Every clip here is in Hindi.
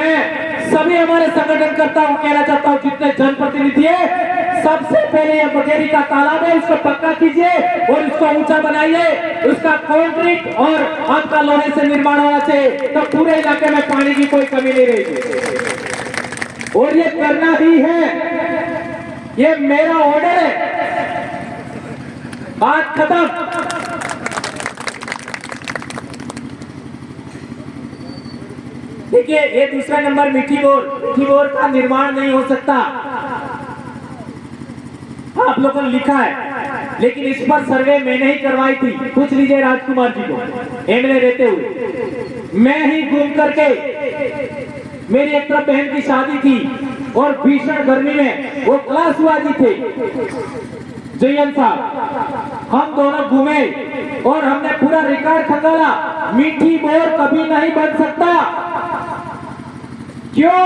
मैं सभी हमारे संगठनकर्ता को कहना चाहता हूँ, जितने जनप्रतिनिधि है, सबसे पहले ये बगेरी का तालाब है, इसको पक्का कीजिए और इसको ऊंचा बनाइए। उसका कंक्रीट और आपका लोहे से निर्माण होना चाहिए, तो पूरे इलाके में पानी की कोई कमी नहीं रहेगी। और ये करना ही है, ये मेरा ऑर्डर है। बात खत्म। देखिए, ये दूसरा नंबर मीठी बोर का निर्माण नहीं हो सकता, आप लोगों ने लिखा है, लेकिन इस पर सर्वे मैंने ही करवाई थी। पूछ लीजिए राजकुमार जी को, एमएलए रहते हुए मैं ही घूम करके, मेरी एक तरफ बहन की शादी थी और भीषण गर्मी में वो क्लास हुआ जी थे जयंत साहब, हम दोनों घूमे और हमने पूरा रिकॉर्ड खंगाला। मीठी बोर कभी नहीं बन सकता। क्यों?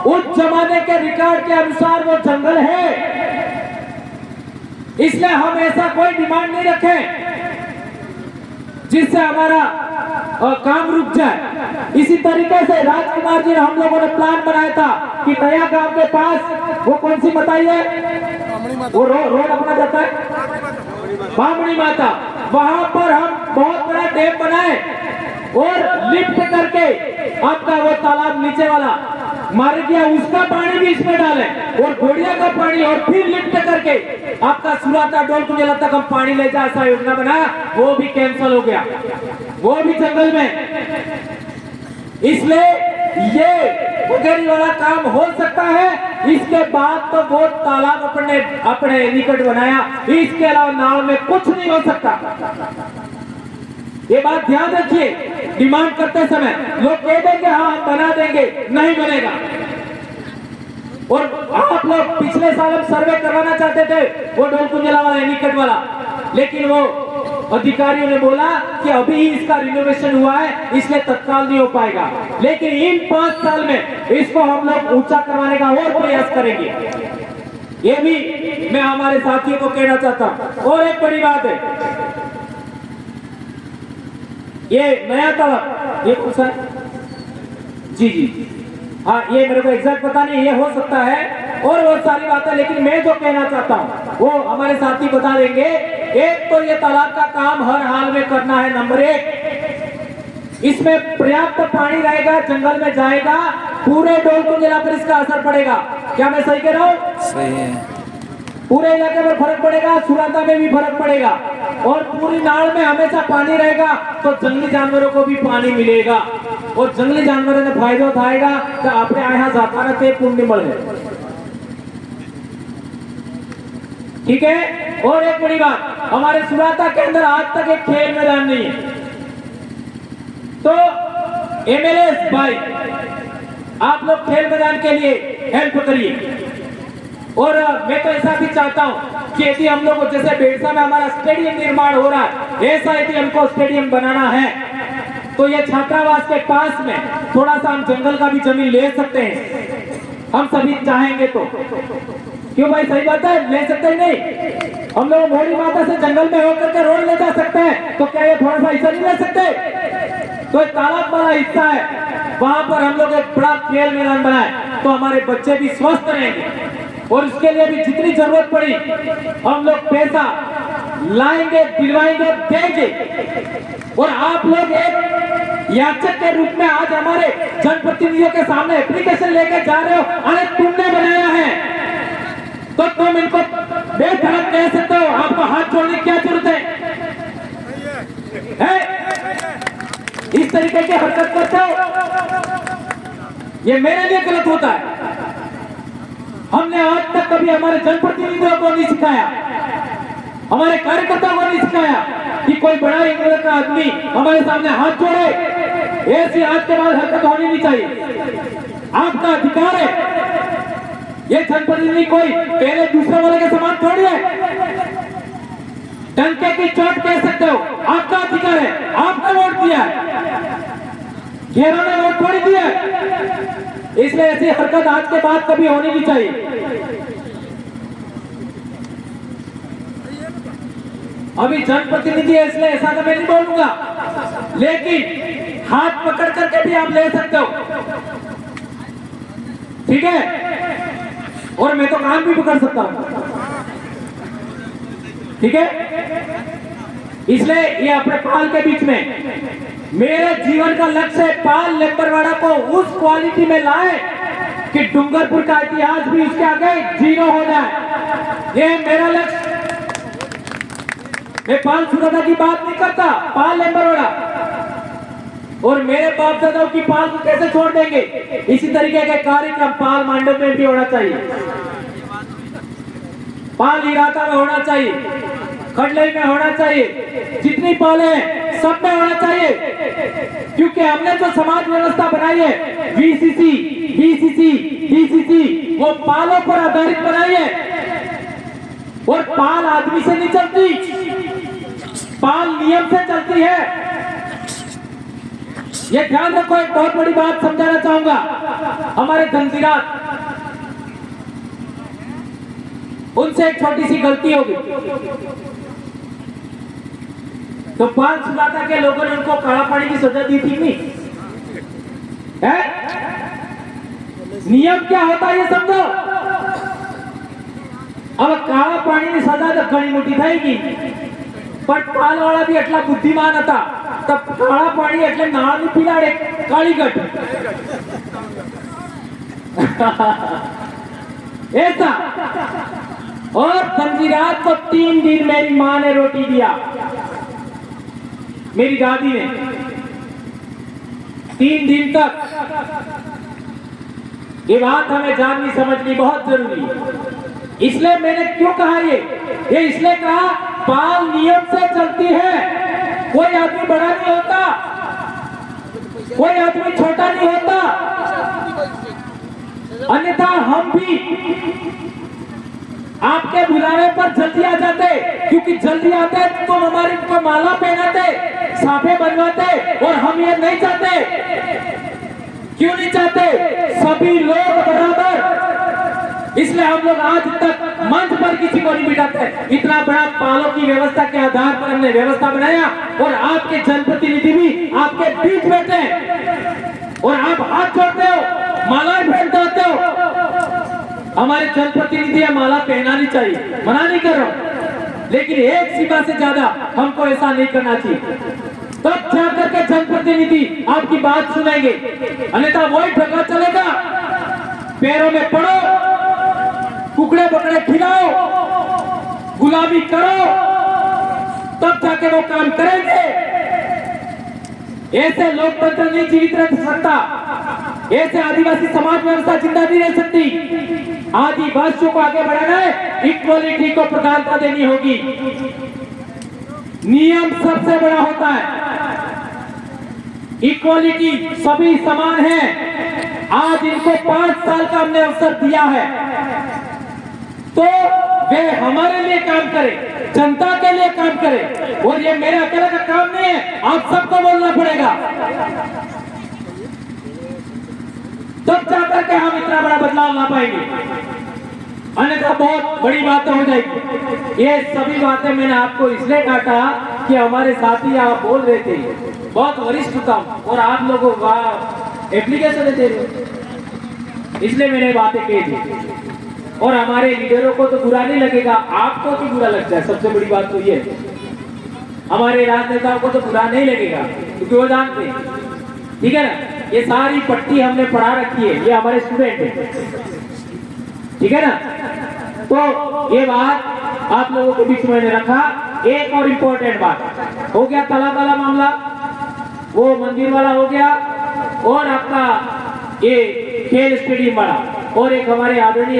उस जमाने के रिकॉर्ड के अनुसार वो जंगल है, इसलिए हम ऐसा कोई डिमांड नहीं रखे जिससे हमारा काम रुक जाए। इसी तरीके से राजकुमार जी, हम लोगों ने प्लान बनाया था कि नया गांव के पास वो कौन सी बताइए, वो रोड अपना जाता है बामणी माता, वहां पर हम बहुत बड़ा डैम बनाए और लिफ्ट करके आपका वो तालाब नीचे वाला मार दिया, उसका पानी भी इसमें डाले और घोड़िया का पानी, और फिर लिफ्ट करके आपका सुराता डोल कुंजला तक हम पानी ले जाए, ऐसा योजना बनाया। वो भी कैंसिल हो गया, वो भी जंगल में। इसलिए ये बगेरी वाला काम हो सकता है। इसके बाद तो वो तालाब अपने निकट बनाया, इसके अलावा नाव में कुछ नहीं हो सकता। ये बात ध्यान रखिए। डिमांड करते समय लोग कह देंगे हाँ हम बना देंगे, नहीं बनेगा। और आप लोग पिछले साल हम सर्वे करवाना चाहते थे, वो डोल कुंजला वाला निकट वाला, लेकिन वो अधिकारियों ने बोला कि अभी ही इसका रिनोवेशन हुआ है, इसलिए तत्काल नहीं हो पाएगा, लेकिन इन 5 साल में इसको हम लोग ऊंचा करवाने का और प्रयास करेंगे। ये भी मैं हमारे साथियों को कहना चाहता हूं। और एक बड़ी बात है, ये नया तालाब, ये कौन सा है? जी जी हाँ, ये मेरे को एग्जैक्ट पता नहीं, ये हो सकता है और वो सारी बातें, लेकिन मैं जो कहना चाहता हूँ वो हमारे साथी बता देंगे। एक तो ये तालाब का काम हर हाल में करना है, नंबर 1, इसमें पर्याप्त पानी रहेगा, जंगल में जाएगा, पूरे डोल कुंजला पर इसका असर पड़ेगा। क्या मैं सही कह रहा हूँ? सही है। पूरे इलाके में फर्क पड़ेगा, सुराता में भी फर्क पड़ेगा, और पूरी नाड़ में हमेशा पानी रहेगा, तो जंगली जानवरों को भी पानी मिलेगा और जंगली जानवरों ने फायदा उठाएगा। तो अपने यहाँ जाता ना ते पुण्य मिले, ठीक है। और एक बड़ी बात, हमारे सुराता के अंदर आज तक एक खेल मैदान नहीं है, तो एमएलए भाई आप लोग खेल मैदान के लिए हेल्प करिए। और मैं तो ऐसा भी चाहता हूं कि यदि हम लोग जैसे बेड़सा में हमारा स्टेडियम निर्माण हो रहा है, ऐसा यदि हमको स्टेडियम बनाना है, तो ये छात्रावास के पास में थोड़ा सा हम जंगल का भी जमीन ले सकते हैं, हम सभी चाहेंगे तो। क्यों भाई, सही बात है, ले सकते हैं नहीं? हम लोग मोड़ी माता से जंगल में होकर के रोड ले जा सकते हैं, तो क्या ये थोड़ा सा हिस्सा नहीं ले सकते? तो एक तालाब वाला हिस्सा है, वहां पर हम लोग एक बड़ा खेल मैदान बनाए, तो हमारे बच्चे भी स्वस्थ रहेंगे। और इसके लिए भी जितनी जरूरत पड़ी हम लोग पैसा लाएंगे, दिलवाएंगे, देंगे। और आप लोग एक याचक के रूप में आज हमारे जनप्रतिनिधियों के सामने एप्लीकेशन लेके जा रहे हो, अरे तुमने बनाया है तो तुम इनको बेधड़क कह सकते हो, आपको हाथ जोड़ने की क्या जरूरत है? इस तरीके की हरकत करते हो, ये मेरे लिए गलत होता है। हमने आज तक कभी हमारे जनप्रतिनिधियों को नहीं सिखाया, हमारे कार्यकर्ताओं को नहीं सिखाया कि कोई बड़ा इंग्लैंड का आदमी हमारे सामने हाथ जोड़े। ऐसी आज के बाद हरकत होनी नहीं चाहिए, आपका अधिकार है। ये जनप्रतिनिधि कोई पहले दूसरे वाले के समान थोड़ी है, डंके की चोट कह सकते हो, आपका अधिकार है, आपने वोट दिया है, घेरों ने वोट थोड़ी दिया है। इसलिए ऐसी हरकत आज के बाद कभी होनी नहीं चाहिए। अभी जनप्रतिनिधि है इसलिए ऐसा तो मैं नहीं बोलूंगा, लेकिन हाथ पकड़ करके भी आप ले सकते हो। ठीक है, और मैं तो कान भी पकड़ सकता हूं, ठीक है। इसलिए ये अपने पाल के बीच में मेरे जीवन का लक्ष्य है पाल लेम्बरवाड़ा को उस क्वालिटी में लाए कि डूंगरपुर का इतिहास भी उसके आगे जीरो हो जाए। ये मेरा लक्ष्य। मैं पाल सुरक्षा की बात नहीं करता, पाल लेम्बरवाड़ा और मेरे बाप दादाओं की पाल को कैसे छोड़ देंगे। इसी तरीके के कार्यक्रम पाल मांडव में भी होना चाहिए, पाल इरादा में होना चाहिए, खडलाई में होना चाहिए, जितनी पाले हैं सब में होना चाहिए। क्योंकि हमने जो समाज व्यवस्था बनाई है वीसीसी, बीसीसी, डीसीसी, वो पालों पर आधारित बनाई है। और पाल आदमी से नहीं चलती, पाल नियम से चलती है। ये ध्यान रखो। एक बहुत बड़ी बात समझाना चाहूंगा हमारे धनजीरात, उनसे एक छोटी सी गलती होगी। तो पाल सुलाता के लोगों ने उनको काला पानी की सजा दी थी नहीं है? नियम क्या होता है ये समझो। अब काला पानी की सजा तो घणी मोटी थी, पर पाल वाला भी એટલા बुद्धिमान था, तब काला पानी એટલે નાળ ની પીલાડે કાળીગઢ ऐसा। और धनजीरात को 3 दिन मेरी माँ ने रोटी दिया, मेरी दादी ने 3 दिन तक। ये बात हमें जाननी समझनी बहुत जरूरी है। इसलिए मैंने क्यों कहा ये इसलिए कहा पाल नियम से चलती है। कोई आदमी बड़ा नहीं होता, कोई आदमी छोटा नहीं होता, अन्यथा हम भी आपके बुलावे पर जल्दी आ जाते। क्योंकि जल्दी आते तो हमारे को माला पहनाते, साफे बनवाते, और हम ये नहीं चाहते। क्यों नहीं चाहते? सभी लोग बराबर। इसलिए हम लोग आज तक मंच पर किसी को नहीं बिठाते। इतना बड़ा पालों की व्यवस्था के आधार पर हमने व्यवस्था बनाया, और आपके जनप्रतिनिधि भी आपके बीच बैठे हैं, और आप हाथ जोड़ते हो, मालाएं पहनते होते हो। हमारे जनप्रतिनिधि माला पहनानी चाहिए, मना नहीं कर रहा, लेकिन एक सीमा से ज्यादा हमको ऐसा नहीं करना चाहिए। तब जाकर के जनप्रतिनिधि आपकी बात सुनेंगे, अन्यथा वही ढंगा चलेगा। पैरों में पड़ो, कुकड़े बकड़े खिलाओ, गुलामी करो, तब जाके वो काम करेंगे। ऐसे लोकतंत्र नहीं जीवित रह सकता, ऐसे आदिवासी समाज व्यवस्था जिंदा नहीं रह सकती। आदिवासियों को आगे बढ़ाना है, इक्वलिटी को प्रधानता देनी होगी। नियम सबसे बड़ा होता है, इक्वलिटी, सभी समान हैं। आज इनको 5 साल का हमने अवसर दिया है, तो वे हमारे लिए काम करें, जनता के लिए काम करें। और ये मेरे अकेले का काम नहीं है, आप सबको बोलना पड़ेगा, तब जाकर के हम इतना बड़ा बदलाव ला पाएंगे, अन्यथा बहुत बड़ी बातें हो जाएगी। ये सभी बातें मैंने आपको इसलिए काटा कि हमारे साथी आप बोल रहे थे, बहुत वरिष्ठ था, और आप लोगों एप्लीकेशन दे रहे हो, इसलिए मैंने बातें कही थी। और हमारे लीडरों को तो बुरा नहीं लगेगा, आपको तो बुरा लगता है। सबसे बड़ी बात तो ये है, हमारे राजनेताओं को तो बुरा नहीं लगेगा, क्योंकि वो जानते हैं, ठीक है ना। ये सारी पट्टी हमने पढ़ा रखी है, ये हमारे स्टूडेंट है, ठीक है ना। तो ये बात आप लोगों के बीच में रखा। एक और इम्पोर्टेंट बात हो गया, तलाब मामला, वो मंदिर वाला हो गया, और आपका ये खेल स्टेडियम वाला, और एक हमारे आदरणीय